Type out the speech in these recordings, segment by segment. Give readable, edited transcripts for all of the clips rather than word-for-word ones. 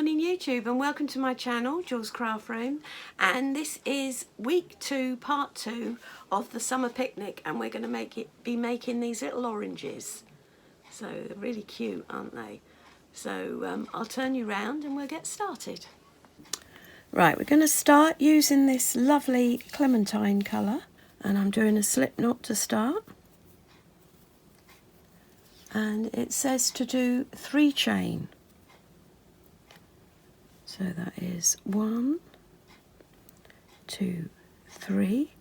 morning YouTube, and welcome to my channel, Jules Craft Room. And this is week 2, part 2 of the summer picnic, and we're going to be making these little oranges. So they're really cute, aren't they? So I'll turn you round and we'll get started. Right, we're going to start using this lovely clementine colour, and I'm doing a slip knot to start. And it says to do 3 chain. So that is 1, 2, 3,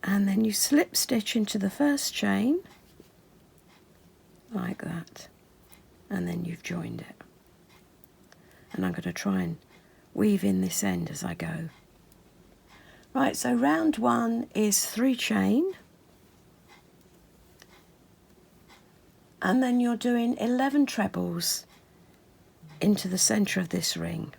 and then you slip stitch into the first chain like that, and then you've joined it. And I'm going to try and weave in this end as I go. Right, so round 1 is 3 chain, and then you're doing 11 trebles into the centre of this ring.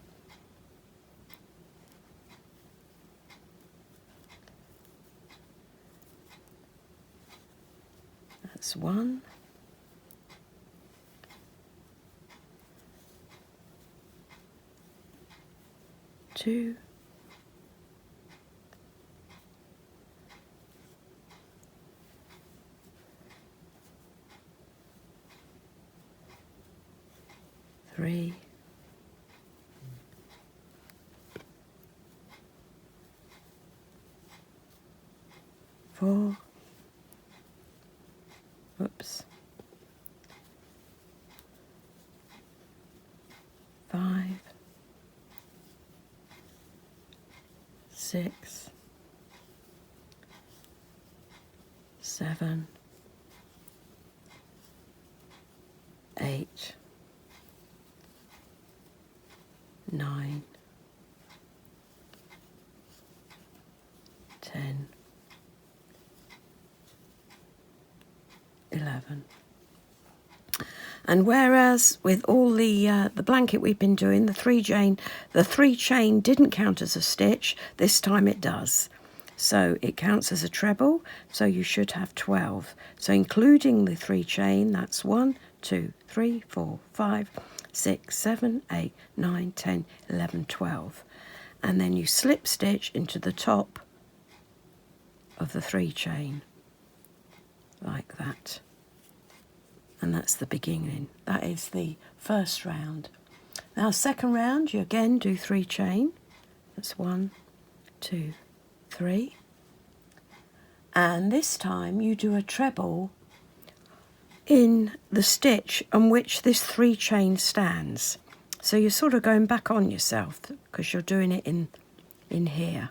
That's 1, 2, 3, 4, oops, 5, 6, 7, 8, 9, 10, 11. And whereas with all the blanket we've been doing, the 3 chain didn't count as a stitch, this time it does. So it counts as a treble, so you should have 12. So including the 3 chain, that's 1, 2, 3, 4, 5, 6, 7, 8, 9, 10, 11, 12. And then you slip stitch into the top of the 3 chain, like that. And that's the beginning. That is the first round. Now second round, you again do 3 chain. That's 1, 2, 3. And this time you do a treble in the stitch on which this 3 chain stands. So you're sort of going back on yourself because you're doing it in here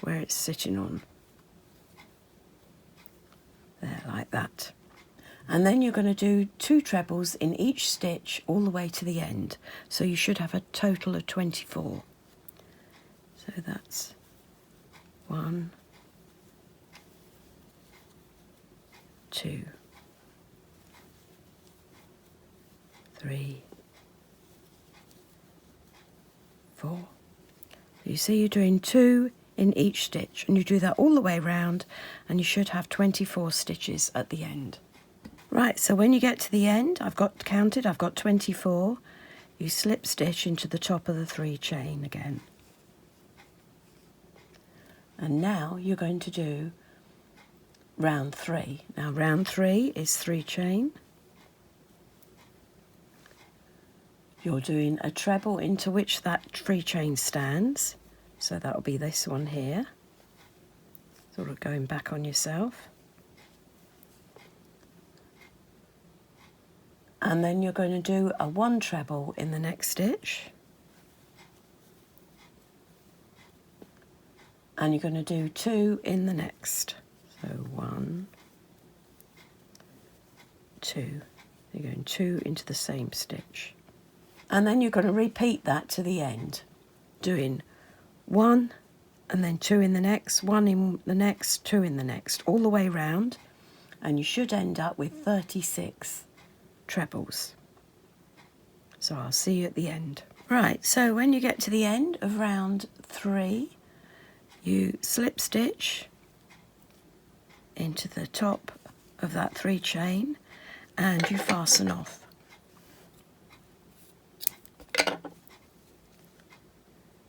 where it's sitting on. There, like that. And then you're going to do 2 trebles in each stitch all the way to the end. So you should have a total of 24. So that's 1, 2, 3, 4. You see you're doing 2 in each stitch, and you do that all the way round, and you should have 24 stitches at the end. Right, so when you get to the end, I've got 24, you slip stitch into the top of the 3 chain again. And now you're going to do round 3. Now round 3 is 3 chain. You're doing a treble into which that 3 chain stands. So that'll be this one here. Sort of going back on yourself. And then you're going to do a 1 treble in the next stitch. And you're going to do 2 in the next. So 1, 2. You're going 2 into the same stitch. And then you're going to repeat that to the end, doing 1 and then 2 in the next, 1 in the next, 2 in the next, all the way round. And you should end up with 36 trebles. So I'll see you at the end. Right, so when you get to the end of round 3, you slip stitch into the top of that 3 chain and you fasten off.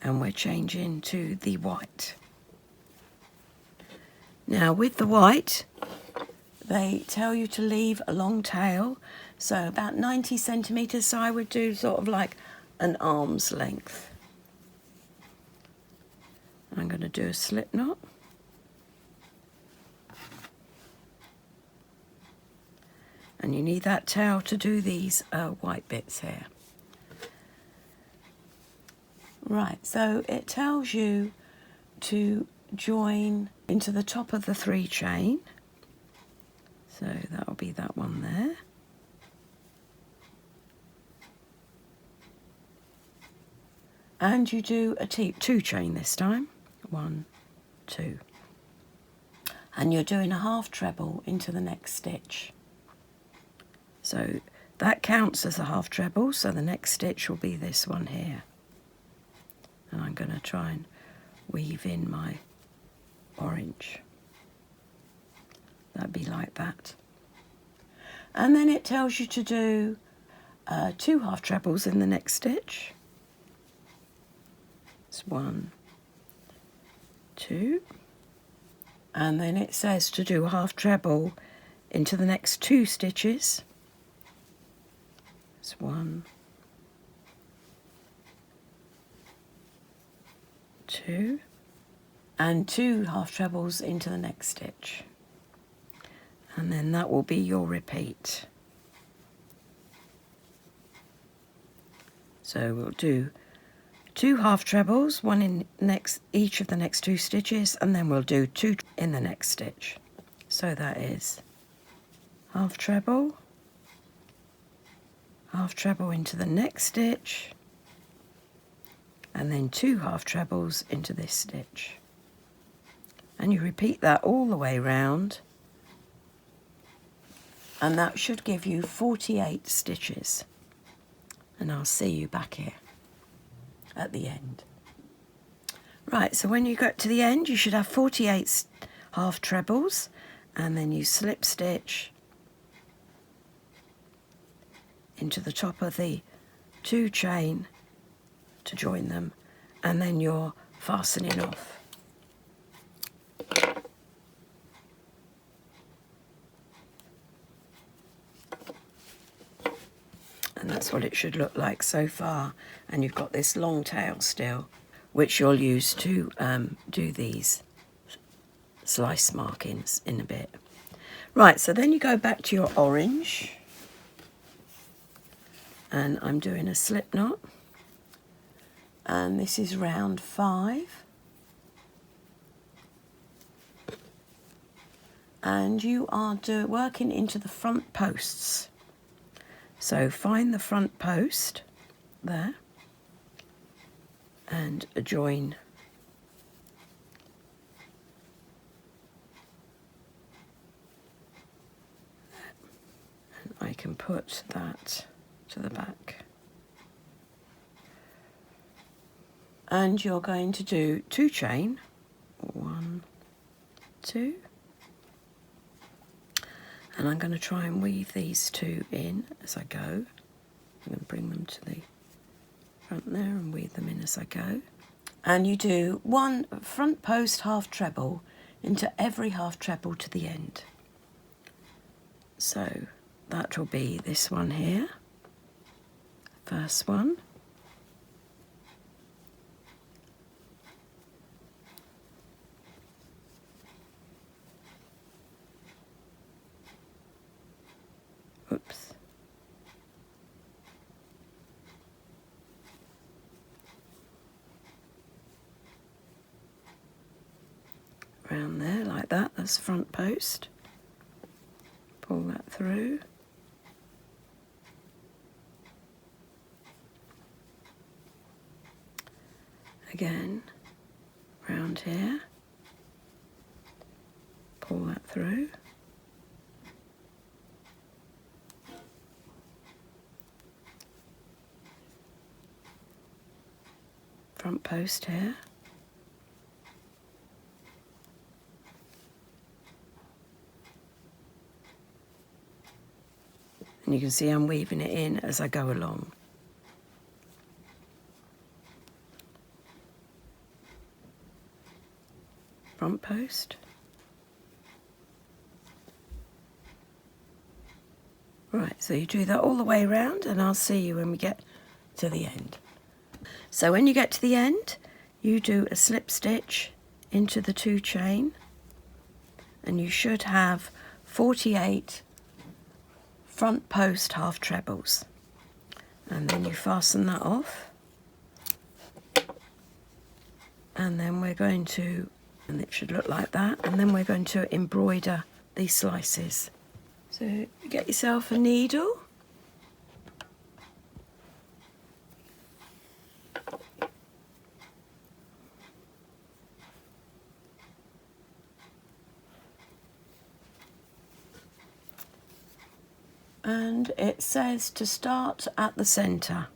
and we're changing to the white. Now with the white, they tell you to leave a long tail, so about 90 centimetres, so I would do sort of like an arm's length. I'm going to do a slip knot. And you need that tail to do these white bits here. Right, so it tells you to join into the top of the 3 chain. So that'll be that one there. And you do a 2 chain this time. 1, 2. And you're doing a half treble into the next stitch. So that counts as a half treble, so the next stitch will be this one here. And I'm going to try and weave in my orange. That'd be like that. And then it tells you to do 2 half trebles in the next stitch. It's 1, 2. And then it says to do a half treble into the next 2 stitches. It's 1, 2, and 2 half trebles into the next stitch, and then that will be your repeat. So we'll do 2 half trebles, 1 in each of the next 2 stitches, and then we'll do 2 in the next stitch. So that is half treble into the next stitch, and then 2 half trebles into this stitch. And you repeat that all the way round, and that should give you 48 stitches. And I'll see you back here at the end. Right, so when you get to the end, you should have 48 half trebles, and then you slip stitch into the top of the 2 chain to join them, and then you're fastening off. And that's what it should look like so far. And you've got this long tail still, which you'll use to do these slice markings in a bit. Right, so then you go back to your orange, and I'm doing a slip knot, and this is round 5, and you are working into the front posts. So find the front post there and join. And I can put that to the back. And you're going to do 2 chain, 1, 2. And I'm going to try and weave these 2 in as I go. I'm going to bring them to the front there and weave them in as I go. And you do 1 front post half treble into every half treble to the end. So that will be this one here, first one. Oops. Around there like that, that's front post. Pull that through. Again, round here. Pull that through. Front post here. And you can see I'm weaving it in as I go along. front post. Right, so you do that all the way around, and I'll see you when we get to the end. So when you get to the end, you do a slip stitch into the 2 chain, and you should have 48 front post half trebles, and then you fasten that off, and then we're going to, and it should look like that, and then we're going to embroider these slices. So get yourself a needle, and it says to start at the centre.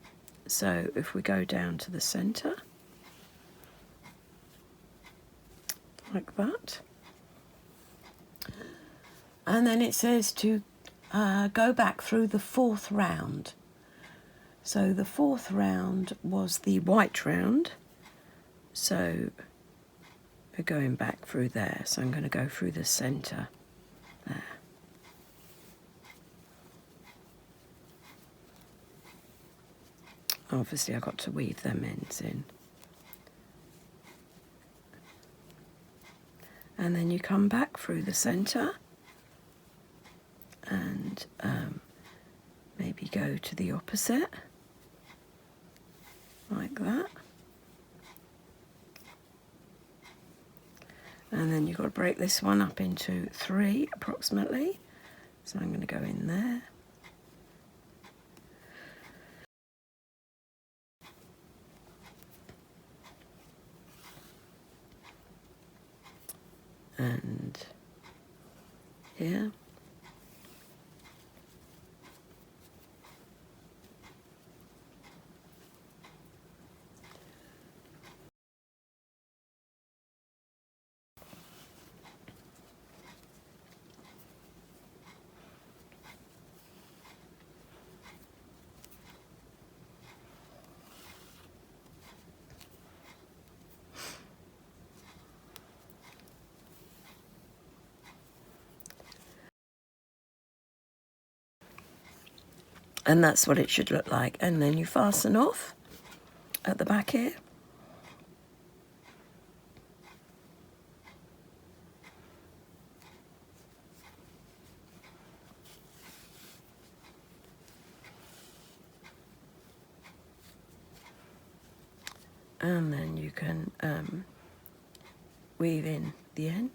So if we go down to the centre, like that, and then it says to go back through the 4th round. So the 4th round was the white round, so we're going back through there. So I'm going to go through the centre there. Obviously I've got to weave them ends in. And then you come back through the centre and maybe go to the opposite, like that. And then you've got to break this one up into 3 approximately. So I'm going to go in there. And here. And that's what it should look like. And then you fasten off at the back here. And then you can weave in the end.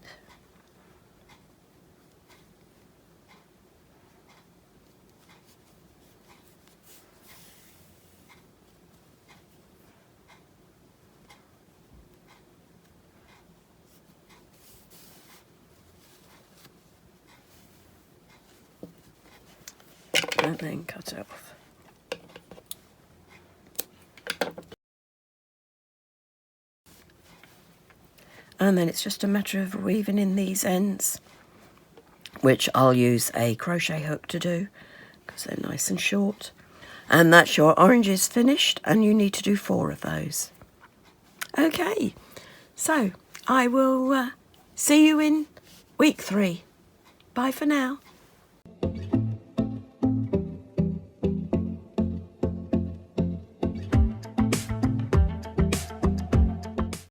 And then cut it off. And then it's just a matter of weaving in these ends, which I'll use a crochet hook to do because they're nice and short. And that's your oranges finished, and you need to do 4 of those. Okay, so I will see you in week 3. Bye for now.